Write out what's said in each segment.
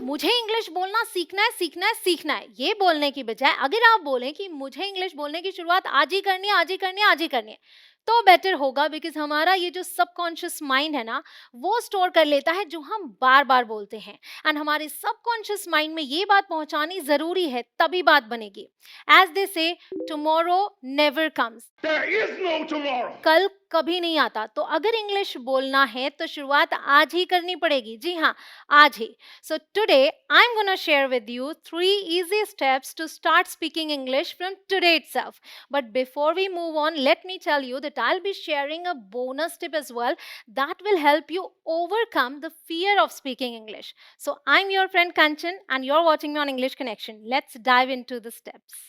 मुझे इंग्लिश बोलना सीखना है, सीखना है, सीखना है, ये बोलने की बजाय अगर आप बोलें कि मुझे इंग्लिश बोलने की शुरुआत आज ही करनी है, आज ही करनी है, आज ही करनी है, तो बेटर होगा बिकॉज़ हमारा ये जो सबकॉन्शियस माइंड है ना, वो स्टोर कर लेता है जो हम बार-बार बोलते हैं एंड हमारे सबकॉन्शियस माइंड में ये बात पहुंचानी ज़रूरी है, तभी बात बनेगी। एज़ दे से tomorrow never comes. There is no tomorrow. कल कभी नहीं आता, तो अगर इंग्लिश बोलना है तो शुरुआत आज ही करनी पड़ेगी। जी हाँ, आज ही। So today I am gonna share with you 3 easy steps to start speaking English from today itself. But before we move on, let me tell you that I'll be sharing a bonus tip as well that will help you overcome the fear of speaking English. So I'm your friend Kanchan and you're watching me on English Connection. Let's dive into the steps.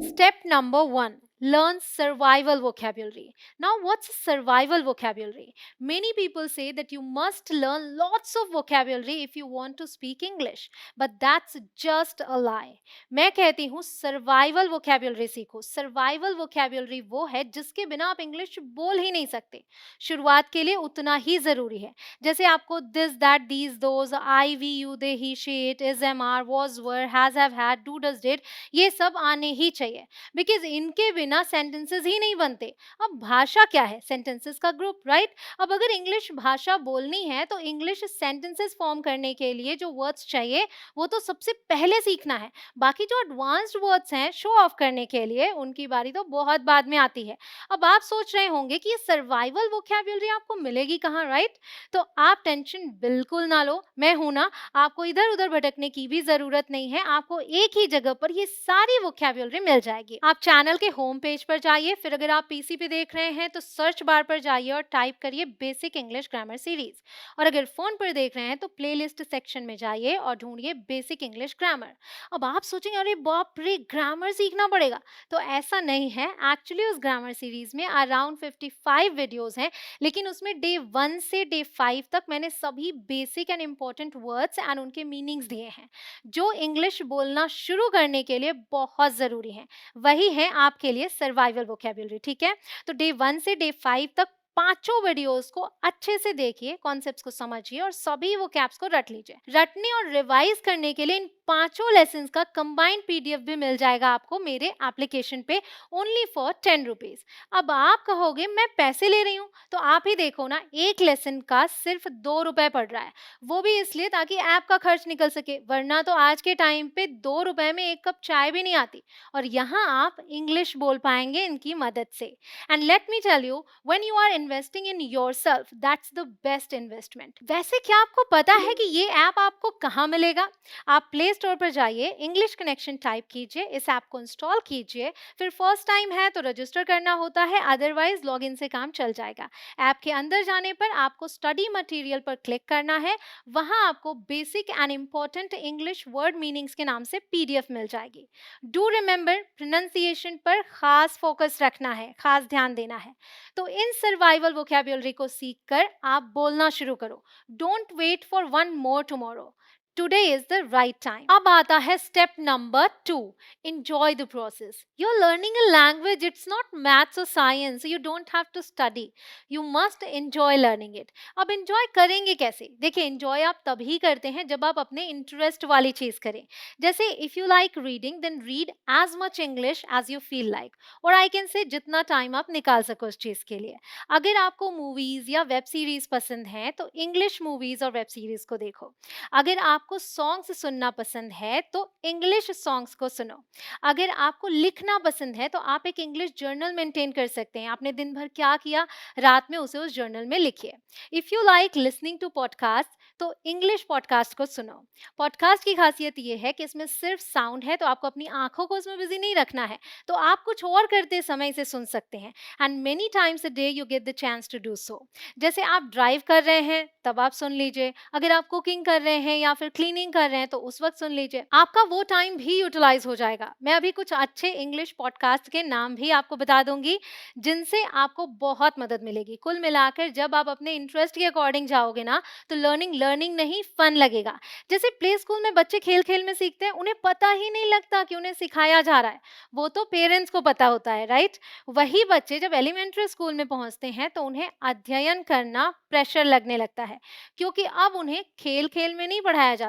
Step number 1, learn survival vocabulary. Now, what's survival vocabulary? Many people say that you must learn lots of vocabulary if you want to speak English, but that's just a lie. मैं कहती हूँ survival vocabulary सीखो. Survival vocabulary वो है जिसके बिना आप English बोल ही नहीं सकते. शुरुआत के लिए उतना ही ज़रूरी है. जैसे आपको this, that, these, those, I, we, you, they, he, she, it, is, am, are, was, were, has, have, had, do, does, did, ये सब आने ही चाहिए बिकॉज इनके बिना सेंटेंसेस ही नहीं बनते। अब भाषा क्या है? सेंटेंसेस का ग्रुप, राइट? अब अगर इंग्लिश भाषा बोलनी है तो इंग्लिश सेंटेंसेस फॉर्म करने के लिए जो वर्ड्स चाहिए वो तो सबसे पहले सीखना है। बाकी जो एडवांस्ड वर्ड्स हैं शो ऑफ करने के लिए उनकी बारी तो बहुत बाद में आती है। अब आप सोच रहे होंगे कि ये सर्वाइवल वोकैब्युलरी आपको मिलेगी कहाँ, राइट? तो आप टेंशन बिल्कुल ना लो, मैं हूं ना, आपको इधर उधर भटकने की भी जरूरत नहीं है। आपको एक ही जगह पर ये सारी वोकैब्युलरी मिल जाएगी। आप चैनल के होम पेज पर जाइए, फिर अगर आप पीसी पे देख रहे हैं तो सर्च बार पर जाइए और टाइप करिए बेसिक इंग्लिश ग्रामर सीरीज, और अगर फोन पर देख रहे हैं तो प्लेलिस्ट सेक्शन में जाइए और ढूंढिए बेसिक इंग्लिश ग्रामर। अब आप सोचेंगे अरे बाप रे, ग्रामर सीखना पड़ेगा, तो ऐसा नहीं है। एक्चुअली उस ग्रामर सीरीज में अराउंड 55 वीडियोस हैं, लेकिन उसमें डे 1 से डे 5 तक मैंने सभी basic and important words and उनके मीनिंग्स दिए हैं जो इंग्लिश बोलना शुरू करने के लिए बहुत ज़रूरी हैं। वही है आपके लिए सर्वाइवल वोकैब्युलरी, ठीक है? तो डे 1 से डे 5 तक पांचों वीडियोस को अच्छे से देखिए, कॉन्सेप्ट्स को समझिए और सभी वो कैप्स को रट लीजिए। रटने और रिवाइज करने के लिए इन पांचों लेसन का कंबाइंड पीडीएफ भी मिल जाएगा आपको मेरे एप्लीकेशन पे, ओनली फॉर 10 रुपीज। अब आप कहोगे मैं पैसे ले रही हूँ, तो आप ही देखो ना, एक लेसन का सिर्फ 2 रुपए पड़ रहा है, वो भी इसलिए ताकि ऐप का खर्च निकल सके, वरना तो आज के टाइम पे 2 रुपए में एक कप चाय भी नहीं आती, और यहाँ आप इंग्लिश बोल पाएंगे इनकी मदद से। And let me tell you, when you are investing in yourself, that's the best investment. वैसे क्या आपको पता है कि ये ऐप आपको कहाँ मिलेगा? आप प्ले स्टोर पर जाइए, इंग्लिश कनेक्शन टाइप कीजिए, इस ऐप को इंस्टॉल कीजिए, फिर फर्स्ट टाइम है तो रजिस्टर करना होता है, अदरवाइज लॉगिन से काम चल जाएगा। ऐप के अंदर जाने पर आपको स्टडी मटेरियल पर क्लिक करना है, वहां आपको basic and important English word meanings के नाम से पीडीएफ मिल जाएगी। डू रिमेंबर, प्रोनाउंसिएशन पर खास फोकस रखना है, खास ध्यान देना है। तो इन सर्वाइवल वोकैब्युलरी को सीखकर आप बोलना शुरू करो। Don't wait for one more tomorrow, today is the right time. अब आता है step number 2, enjoy the process. You're learning a language, it's not maths or science, you don't have to study, you must enjoy learning it. अब enjoy करेंगे कैसे? देखिए, enjoy आप तभी करते हैं जब आप अपने इंटरेस्ट वाली चीज करें। जैसे if you like reading, then read as much English as you feel like, और I can say जितना टाइम आप निकाल सको उस चीज के लिए। अगर आपको मूवीज या वेब सीरीज पसंद है तो इंग्लिश मूवीज और वेब सीरीज को देखो। अगर आपको सॉन्ग्स सुनना पसंद है तो इंग्लिश सॉन्ग्स को सुनो। अगर आपको लिखना पसंद है तो आप एक इंग्लिश जर्नल मेंटेन कर सकते हैं, आपने दिन भर क्या किया रात में उसे उस जर्नल में लिखिए। If you like listening to podcast तो इंग्लिश पॉडकास्ट को सुनो। पॉडकास्ट की खासियत ये है कि इसमें सिर्फ साउंड है, तो आपको अपनी आंखों को उसमें बिजी नहीं रखना है, तो आप कुछ और करते समय इसे सुन सकते हैं। And many times a day you get the chance to do so. जैसे आप ड्राइव कर रहे हैं तब आप सुन लीजिए, अगर आप कुकिंग कर रहे हैं या फिर क्लीनिंग कर रहे हैं तो उस वक्त सुन लीजिए, आपका वो टाइम भी यूटिलाइज हो जाएगा। मैं अभी कुछ अच्छे इंग्लिश पॉडकास्ट के नाम भी आपको बता दूंगी जिनसे आपको बहुत मदद मिलेगी। कुल मिलाकर जब आप अपने इंटरेस्ट के अकॉर्डिंग जाओगे ना, तो लर्निंग लर्निंग नहीं फन लगेगा। जैसे प्ले स्कूल में बच्चे खेल खेल में सीखते हैं, उन्हें पता ही नहीं लगता कि उन्हें सिखाया जा रहा है, वो तो पेरेंट्स को पता होता है, राइट? वही बच्चे जब एलिमेंट्री स्कूल में पहुंचते हैं तो उन्हें अध्ययन करना प्रेशर लगने लगता है, क्योंकि अब उन्हें खेल खेल में नहीं पढ़ाया जाता।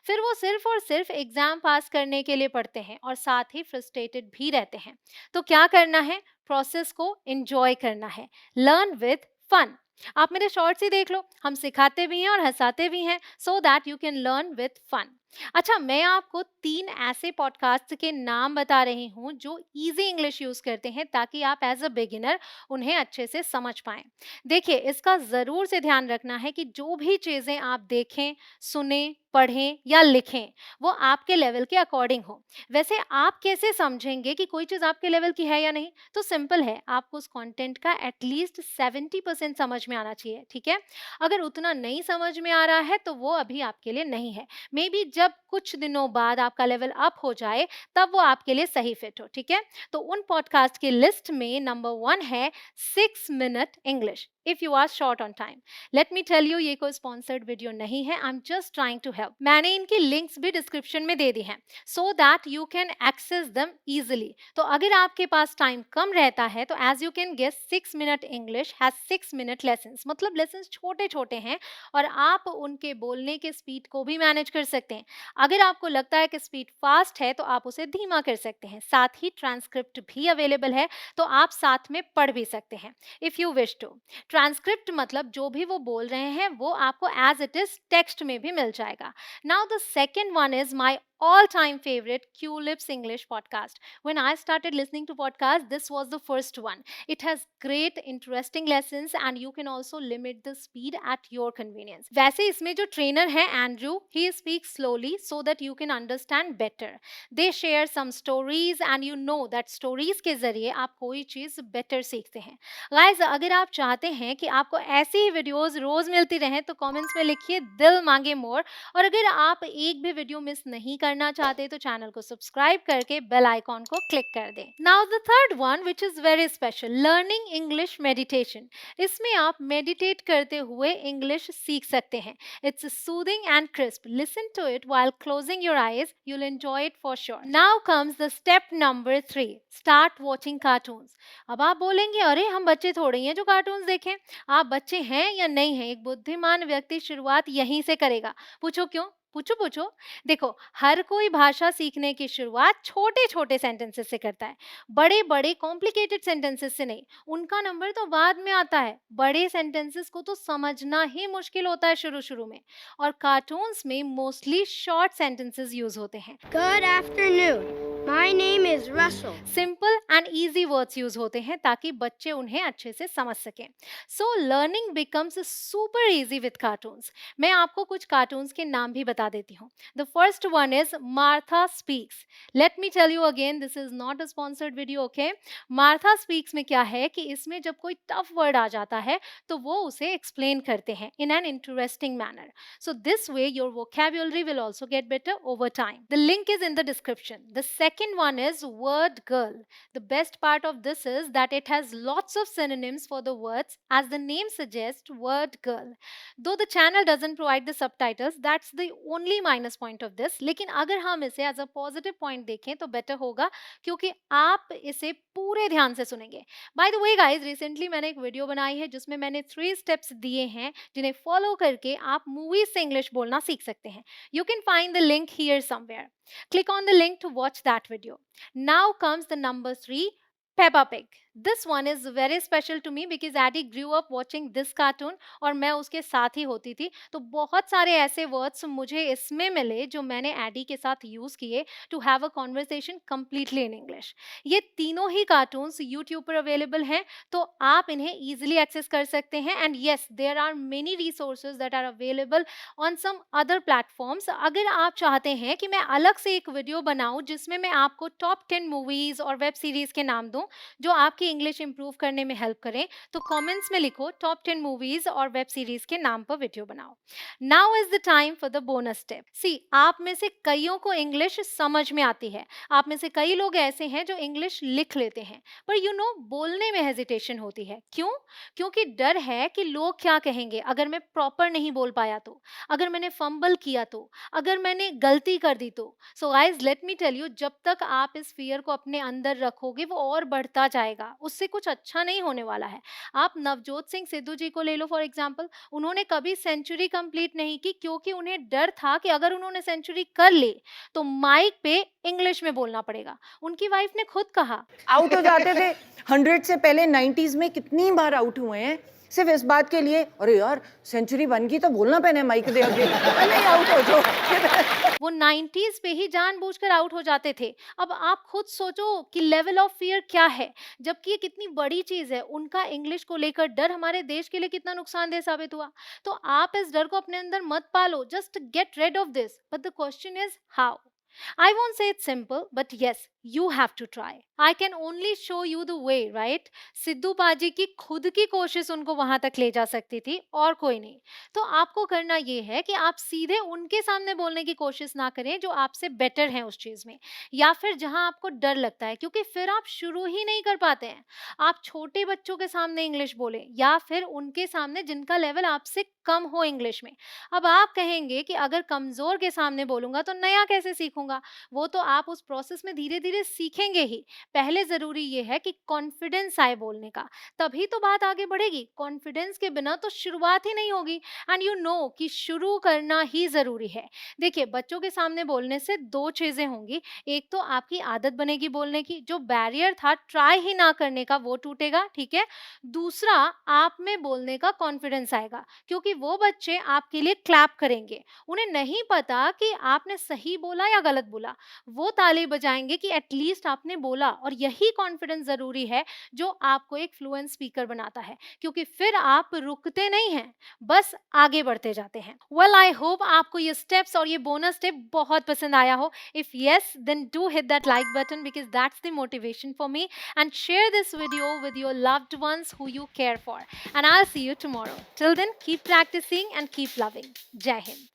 फिर वो सिर्फ और सिर्फ एग्जाम पास करने के लिए पढ़ते हैं और साथ ही फ्रस्ट्रेटेड भी रहते हैं। तो क्या करना है? प्रोसेस को एंजॉय करना है। Learn with fun. आप मेरे शॉर्ट्स ही देख लो, हम सिखाते भी हैं और हंसाते भी हैं, so that you can learn with fun. अच्छा, मैं आपको 3 ऐसे पॉडकास्ट के नाम बता रही हूँ जो इजी इंग्लिश यूज करते हैं, ताकि आप एज अ बिगिनर उन्हें अच्छे से समझ पाएं। देखिए, इसका जरूर से ध्यान रखना है कि जो भी चीजें आप देखें, सुने, पढ़ें या लिखें, वो आपके लेवल के अकॉर्डिंग हो। वैसे आप कैसे समझेंगे कि कोई चीज आपके लेवल की है या नहीं? तो सिंपल है, आपको उस कंटेंट का एटलीस्ट 70% समझ में आना चाहिए, ठीक है? अगर उतना नहीं समझ में आ रहा है तो वो अभी आपके लिए नहीं है। मे बी जब कुछ दिनों बाद आपका लेवल अप हो जाए, तब वो आपके लिए सही फिट हो, ठीक है? तो उन पॉडकास्ट की लिस्ट में नंबर 1 है 6 minute English if you are short on time. Let me tell you, ये कोई स्पॉन्सर्ड वीडियो नहीं है, I am just trying to help. मैंने इनकी लिंक्स भी डिस्क्रिप्शन में दे दी हैं, so that you can access them easily. तो अगर आपके पास टाइम कम रहता है तो as you can guess, 6 minute English has 6 minute lesson, मतलब लेसन छोटे छोटे हैं और आप उनके बोलने के स्पीड को भी मैनेज कर सकते हैं। अगर आपको लगता है कि स्पीड फास्ट है तो आप उसे धीमा कर सकते हैं। साथ ही ट्रांसक्रिप्ट भी अवेलेबल है, तो आप साथ में पढ़ भी सकते हैं if you wish to. Transcript मतलब जो भी वो बोल रहे हैं वो आपको एज इट इज टेक्स्ट में भी मिल जाएगा। Now the second one is my all time favorite Culips English podcast. When I started listening to podcasts, this was the first one. It has great interesting lessons and you can also limit the speed at your convenience. वैसे इसमें जो trainer है Andrew, he speaks slowly so that you can understand better. They share some stories and you know that stories के जरिए आप कोई चीज better सीखते हैं। Guys, अगर आप चाहते हैं कि आपको ऐसी ही वीडियोस रोज मिलती रहें तो कमेंट्स में लिखिए दिल मांगे मोर। और अगर आप एक भी वीडियो मिस नहीं करना चाहते तो चैनल को सब्सक्राइब करके बेल आइकॉन को क्लिक कर दें। Now the third one which is very special, learning English meditation. इसमें आप मेडिटेट करते हुए इंग्लिश सीख सकते हैं। It's soothing and crisp, listen to it while closing your eyes, you will enjoy it for sure. Now comes the step number 3, start watching cartoons. अब आप बोलेंगे, अरे हम बच्चे थोड़े ही हैं जो कार्टून्स देखें। आप बच्चे हैं या नहीं हैं, एक बुद्धिमान व्यक्ति शुरुआत यहीं से करेगा। पूछो क्यों? पूछो पूछो। देखो, हर कोई भाषा सीखने की शुरुआत छोटे छोटे सेंटेंसेस से करता है, बड़े बड़े कॉम्प्लिकेटेड सेंटेंसेस से नहीं। उनका नंबर तो बाद में आता है। बड़े सेंटेंसेस को तो समझना ही मुश्किल होता है शुरू शुरू में, और कार्टून्स में मोस्टली शॉर्ट सेंटेंसेस यूज होते हैं। Good afternoon. My name is Russell. Simple and easy words use होते हैं ताकि बच्चे उन्हें अच्छे से समझ सकें। So learning becomes super easy with cartoons. मैं आपको कुछ कार्टून्स के नाम भी बता देती हूँ। The first one is Martha speaks. Let me tell you again, this is not a sponsored video, okay? Martha speaks में क्या है कि इसमें जब कोई टफ वर्ड आ जाता है तो वो उसे एक्सप्लेन करते हैं in an interesting manner. So this way your vocabulary will also get better over time. The link is in the description. The second one is Word Girl. The best part of this is that it has lots of synonyms for the words, as the name suggests, Word Girl. Though the channel doesn't provide the subtitles, that's the only minus point of this. लेकिन अगर हम इसे as a positive point देखें तो better होगा, क्योंकि आप इसे पूरे ध्यान से सुनेंगे। By the way guys, recently मैंने एक वीडियो बनाई है जिसमें मैंने 3 steps दिए हैं जिन्हें फॉलो करके आप मूवीज से इंग्लिश बोलना सीख सकते हैं। You can find the link here somewhere. Click on the link to watch that video. Now comes the number 3, Peppa Pig. This one is very special to me because Addie grew up watching this cartoon और मैं उसके साथ ही होती थी। तो बहुत सारे ऐसे वर्ड्स मुझे इसमें मिले जो मैंने एडी के साथ यूज किए to have a conversation completely in English. ये तीनों ही कार्टून्स यूट्यूब पर अवेलेबल हैं, तो आप इन्हें इजीली एक्सेस कर सकते हैं। And yes, there are many resources that are available on some other platforms. अगर आप चाहते हैं कि मैं अलग से एक वीडियो बनाऊं जिसमें मैं आपको टॉप 10 मूवीज और वेब सीरीज के नाम दूं जो आपके आपकी इंग्लिश इंप्रूव करने में हेल्प करें तो कमेंट्स में लिखो टॉप 10 मूवीज और वेब सीरीज के नाम पर वीडियो बनाओ। Now is the time for the bonus tip. See, आप में से कईयों को इंग्लिश समझ में आती है, आप में से कई लोग ऐसे हैं जो इंग्लिश लिख लेते हैं, पर बोलने में हेजिटेशन होती है। क्यों? क्योंकि डर है कि लोग क्या कहेंगे अगर मैं प्रॉपर नहीं बोल पाया तो, अगर मैंने फंबल किया तो, अगर मैंने गलती कर दी तो। So guys, let me tell you, जब तक आप इस फियर को अपने अंदर रखोगे वो और बढ़ता जाएगा, उससे कुछ अच्छा नहीं होने वाला है। आप नवजोत सिंह सिद्धू जी को ले लो फॉर एग्जाम्पल। उन्होंने कभी सेंचुरी कंप्लीट नहीं की क्योंकि उन्हें डर था कि अगर उन्होंने सेंचुरी कर ली तो माइक पे इंग्लिश में बोलना पड़ेगा। उनकी वाइफ ने खुद कहा, आउट हो जाते थे 100 से पहले 90s में कितनी बार आउट हुए हैं सिर्फ इस बात के लिए, अरे यार सेंचुरी बन गई तो बोलना पहने माइक दे आगे, नहीं आउट हो जाओ। वो 90s पे ही जानबूझकर आउट हो जाते थे। अब आप खुद सोचो कि लेवल ऑफ फियर क्या है, जबकि ये कितनी बड़ी चीज है। उनका इंग्लिश को लेकर डर हमारे देश के लिए कितना नुकसानदेह साबित हुआ। तो आप इस डर को अपने अंदर मत पालो, just get rid of this, but the question is how. I won't say it's simple, but yes, you have to try. I can only show you the way, right? Sidhu paaji की खुद की कोशिश उनको वहां तक ले जा सकती थी और कोई नहीं। तो आपको करना ये है कि आप सीधे उनके सामने बोलने की कोशिश ना करें जो आपसे बेटर हैं उस चीज में, या फिर जहां आपको डर लगता है, क्योंकि फिर आप शुरू ही नहीं कर पाते हैं। आप छोटे बच्चों के सामने इंग्लिश बोले या फिर उनके सामने जिनका लेवल आपसे कम हो इंग्लिश में। अब आप कहेंगे कि अगर कमजोर के सामने बोलूंगा तो नया कैसे सीखूंगा। वो तो आप उस प्रोसेस में धीरे धीरे सीखेंगे ही। पहले जरूरी ये है कि कॉन्फिडेंस आए बोलने का, तभी तो बात आगे बढ़ेगी। कॉन्फिडेंस के बिना तो शुरुआत ही नहीं होगी। एंड यू नो कि शुरू करना ही जरूरी है। देखिए, बच्चों के सामने बोलने से दो चीजें होंगी। एक तो आपकी आदत बनेगी बोलने की, जो बैरियर था ट्राई ही ना करने का वो टूटेगा, ठीक है। दूसरा, आप में बोलने का कॉन्फिडेंस आएगा, क्योंकि वो बच्चे आपके लिए क्लैप करेंगे। उन्हें नहीं पता कि आपने सही बोला या गलत बोला, वो ताली बजाएंगे कि एटलीस्ट आपने बोला। और यही कॉन्फिडेंस जरूरी है जो आपको एक फ्लुएंट स्पीकर बनाता है, क्योंकि फिर आप रुकते नहीं हैं, बस आगे बढ़ते जाते हैं। वेल, आई होप आपको ये स्टेप्स और ये बोनस टिप बहुत पसंद आया हो। If yes, then do hit that like button because that's the motivation for me, and share this video with your loved ones who you care for. And I'll see you tomorrow. Till then, keep practicing and keep loving. Jai Hind.